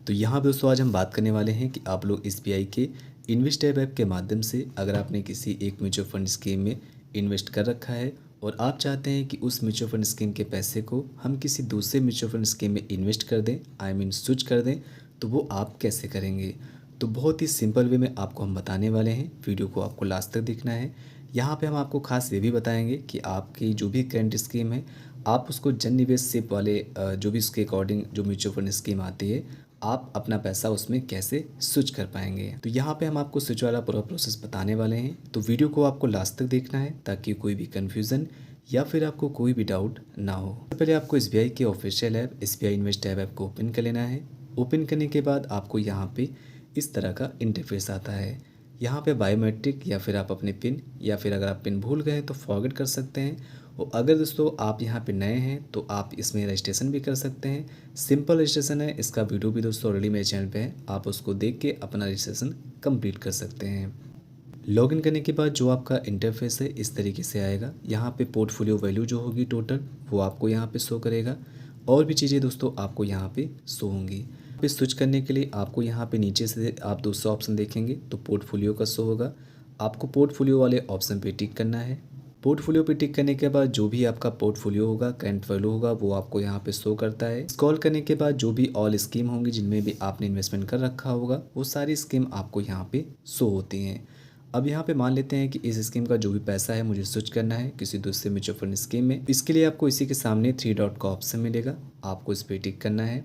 तो यहाँ पे दोस्तों आज हम बात करने वाले हैं कि आप लोग एसबीआई के इन्वेस्ट ऐप के माध्यम से अगर आपने किसी एक म्यूचुअल फंड स्कीम में इन्वेस्ट कर रखा है और आप चाहते हैं कि उस म्यूचुअल फंड स्कीम के पैसे को हम किसी दूसरे म्यूचुअल फंड स्कीम में इन्वेस्ट कर दें, आई मीन स्विच कर दें, तो वो आप कैसे करेंगे। तो बहुत ही सिंपल वे में आपको हम बताने वाले हैं, वीडियो को आपको लास्ट तक देखना है। यहाँ पे हम आपको खास ये भी बताएंगे कि आपकी जो भी करंट स्कीम है आप उसको जन निवेश सिप वाले जो भी उसके अकॉर्डिंग जो म्यूचुअल फंड स्कीम आती है आप अपना पैसा उसमें कैसे स्विच कर पाएंगे। तो यहाँ पे हम आपको स्विच वाला पूरा प्रोसेस बताने वाले हैं, तो वीडियो को आपको लास्ट तक देखना है ताकि कोई भी कन्फ्यूज़न या फिर आपको कोई भी डाउट ना हो। तो पहले आपको एसबीआई के official app SBI invest app को ओपन कर लेना है। ओपन करने के बाद आपको यहाँ पे इस तरह का इंटरफेस आता है। यहाँ पे बायोमेट्रिक या फिर आप अपने पिन या फिर अगर आप पिन भूल गए तो फॉरगेट कर सकते हैं। और अगर दोस्तों आप यहाँ पे नए हैं तो आप इसमें रजिस्ट्रेशन भी कर सकते हैं। सिंपल रजिस्ट्रेशन है, इसका वीडियो भी दोस्तों ऑलरेडी मेरे चैनल पे है, आप उसको देख के अपना रजिस्ट्रेशन कंप्लीट कर सकते हैं। लॉगिन करने के बाद जो आपका इंटरफेस है इस तरीके से आएगा। यहाँ पे पोर्टफोलियो वैल्यू जो होगी टोटल वो आपको यहाँ पे शो करेगा और भी चीज़ें दोस्तों आपको यहाँ पे शो होंगी। पे स्विच करने के लिए आपको यहाँ पे नीचे से आप दूसरा ऑप्शन देखेंगे तो पोर्टफोलियो का शो होगा। आपको पोर्टफोलियो वाले ऑप्शन पे टिक करना है। पोर्टफोलियो पे टिक करने के बाद जो भी आपका पोर्टफोलियो होगा, करंट वैल्यू होगा, वो आपको यहाँ पे शो करता है। स्क्रॉल करने के बाद जो भी ऑल स्कीम होंगी जिनमें भी आपने इन्वेस्टमेंट कर रखा होगा वो सारी स्कीम आपको यहाँ पे शो होती हैं। अब यहाँ पे मान लेते हैं कि इस स्कीम का जो भी पैसा है मुझे स्विच करना है किसी दूसरे म्यूचुअल फंड स्कीम में। इसके लिए आपको इसी के सामने 3 डॉट का ऑप्शन मिलेगा, आपको इस पर टिक करना है।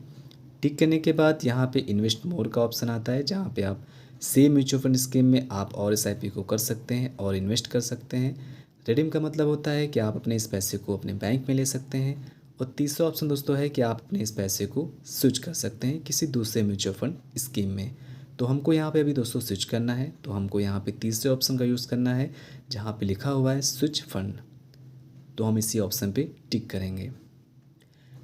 टिक करने के बाद यहाँ पे इन्वेस्ट मोर का ऑप्शन आता है जहाँ पे आप सेम म्यूचुअल फंड स्कीम में आप और एसआईपी को कर सकते हैं और इन्वेस्ट कर सकते हैं। रिडीम का मतलब होता है कि आप अपने इस पैसे को अपने बैंक में ले सकते हैं। और तीसरा ऑप्शन दोस्तों है कि आप अपने इस पैसे को स्विच कर सकते हैं किसी दूसरे म्यूचुअल फंड स्कीम में। तो हमको यहाँ पे अभी दोस्तों स्विच करना है, तो हमको यहाँ पे तीसरे ऑप्शन का यूज़ करना है जहाँ पे लिखा हुआ है स्विच फंड। तो हम इसी ऑप्शन पे टिक करेंगे।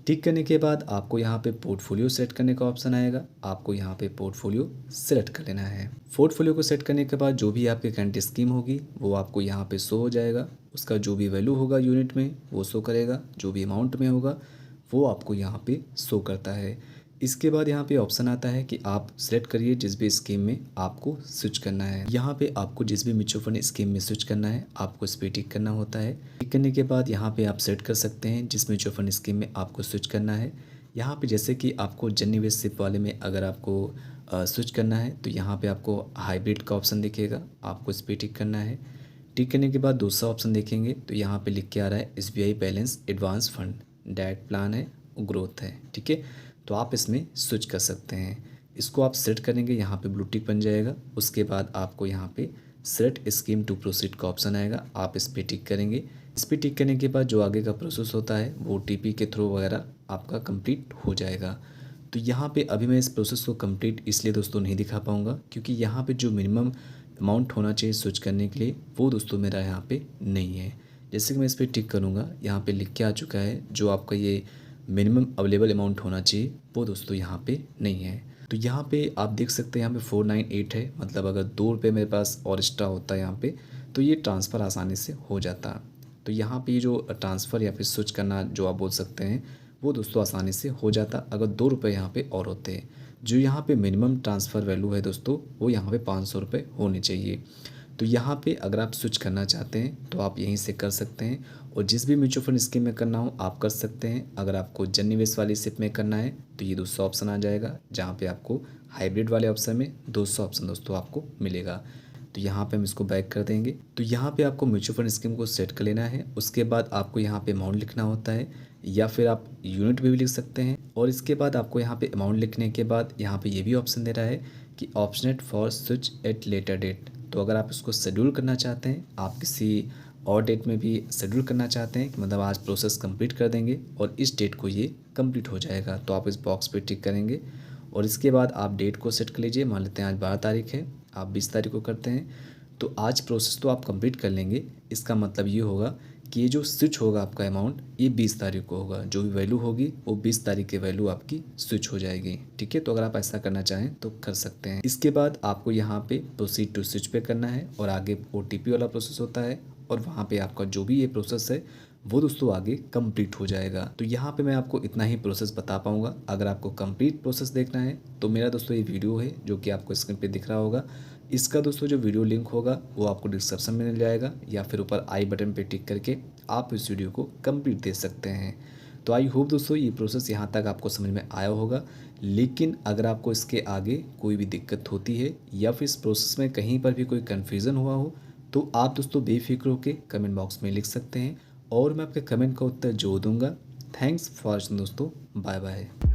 टिक करने के बाद आपको यहाँ पे पोर्टफोलियो सेट करने का ऑप्शन आएगा, आपको यहाँ पे पोर्टफोलियो सेलेक्ट कर लेना है। पोर्टफोलियो को सेट करने के बाद जो भी आपकी करंट स्कीम होगी वो आपको यहाँ पे शो हो जाएगा। उसका जो भी वैल्यू होगा यूनिट में वो शो करेगा, जो भी अमाउंट में होगा वो आपको यहाँ पे शो करता है। इसके बाद यहाँ पे ऑप्शन आता है कि आप सेलेक्ट करिए जिस भी स्कीम में आपको स्विच करना है। यहाँ पे आपको जिस भी म्यूचुअल फंड स्कीम में स्विच करना है आपको इस पर टिक करना होता है। टिक करने के बाद यहाँ पे आप सेट कर सकते हैं जिस म्यूचुअल फंड स्कीम में आपको स्विच करना है। यहाँ पे जैसे कि आपको जन निवेश सिप वाले में अगर आपको स्विच करना है तो यहाँ पे आपको हाइब्रिड का ऑप्शन दिखेगा, आपको इस पर टिक करना है। टिक करने के बाद दूसरा ऑप्शन देखेंगे तो यहाँ पे लिख के आ रहा है SBI balance advance fund, direct plan है, ग्रोथ है, ठीक है। तो आप इसमें स्विच कर सकते हैं। इसको आप सेट करेंगे, यहाँ पे ब्लू टिक बन जाएगा। उसके बाद आपको यहाँ पे सेलेक्ट स्कीम टू प्रोसीड का ऑप्शन आएगा, आप इस पर टिक करेंगे। इस पर टिक करने के बाद जो आगे का प्रोसेस होता है वो ओटीपी के थ्रू वगैरह आपका कंप्लीट हो जाएगा। तो यहाँ पे अभी मैं इस प्रोसेस को कंप्लीट इसलिए दोस्तों नहीं दिखा पाऊँगा क्योंकि यहाँ पे जो मिनिमम अमाउंट होना चाहिए स्विच करने के लिए वो दोस्तों मेरा यहाँ पे नहीं है। जैसे कि मैं इस पर टिक करूँगा, यहाँ पे लिख के आ चुका है जो आपका ये मिनिमम अवेलेबल अमाउंट होना चाहिए वो दोस्तों यहाँ पे नहीं है। तो यहाँ पे आप देख सकते हैं यहाँ पे 498 है, मतलब अगर 2 रुपये मेरे पास और एक्स्ट्रा होता है यहाँ पे तो ये ट्रांसफ़र आसानी से हो जाता। तो यहाँ पे जो ट्रांसफ़र या फिर स्विच करना जो आप बोल सकते हैं वो दोस्तों आसानी से हो जाता अगर 2 रुपये यहाँ पे और होते हैं। जो यहाँ पे मिनिमम ट्रांसफ़र वैल्यू है दोस्तों वो यहाँ पे 500 रुपये होने चाहिए। तो यहाँ पे अगर आप स्विच करना चाहते हैं तो आप यहीं से कर सकते हैं और जिस भी म्यूचुअल फंड स्कीम में करना हो आप कर सकते हैं। अगर आपको जन निवेश वाली सिप में करना है तो ये दूसरा ऑप्शन आ जाएगा जहाँ पे आपको हाइब्रिड वाले ऑप्शन में दूसरा ऑप्शन दोस्तों आपको मिलेगा। तो यहाँ पे हम इसको बैक कर देंगे। तो यहाँ पे आपको म्यूचुअल फंड स्कीम को सेट कर लेना है। उसके बाद आपको यहाँ पे अमाउंट लिखना होता है या फिर आप यूनिट भी लिख सकते हैं। और इसके बाद आपको यहाँ पे अमाउंट लिखने के बाद यहाँ पे ये भी ऑप्शन दे रहा है कि ऑप्शनेट for switch at later date. तो अगर आप इसको शेड्यूल करना चाहते हैं, आप किसी और डेट में भी शेड्यूल करना चाहते हैं कि मतलब आज प्रोसेस कंप्लीट कर देंगे और इस डेट को ये कंप्लीट हो जाएगा, तो आप इस बॉक्स पे टिक करेंगे। और इसके बाद आप डेट को सेट कर लीजिए। मान लेते हैं आज 12 तारीख है, आप 20 तारीख को करते हैं तो आज प्रोसेस तो आप कंप्लीट कर लेंगे। इसका मतलब ये होगा कि ये जो स्विच होगा आपका अमाउंट ये 20 तारीख को होगा, जो भी वैल्यू होगी वो 20 तारीख की वैल्यू आपकी स्विच हो जाएगी, ठीक है। तो अगर आप ऐसा करना चाहें तो कर सकते हैं। इसके बाद आपको यहाँ पे प्रोसीड टू स्विच पे करना है और आगे ओटीपी वाला प्रोसेस होता है और वहाँ पे आपका जो भी ये प्रोसेस है वो दोस्तों आगे कंप्लीट हो जाएगा। तो यहाँ पे मैं आपको इतना ही प्रोसेस बता पाऊँगा। अगर आपको कंप्लीट प्रोसेस देखना है तो मेरा दोस्तों ये वीडियो है जो कि आपको स्क्रीन पे दिख रहा होगा, इसका दोस्तों जो वीडियो लिंक होगा वो आपको डिस्क्रिप्शन में मिल जाएगा, या फिर ऊपर आई बटन पे टिक करके आप इस वीडियो को कंप्लीट देख सकते हैं। तो आई होप दोस्तों ये प्रोसेस यहाँ तक आपको समझ में आया होगा। लेकिन अगर आपको इसके आगे कोई भी दिक्कत होती है या फिर इस प्रोसेस में कहीं पर भी कोई कन्फ्यूज़न हुआ हो तो आप दोस्तों बेफिक्र होकर कमेंट बॉक्स में लिख सकते हैं और मैं आपके कमेंट का उत्तर जो दूंगा। थैंक्स फॉर वॉचिंग दोस्तों, बाय बाय।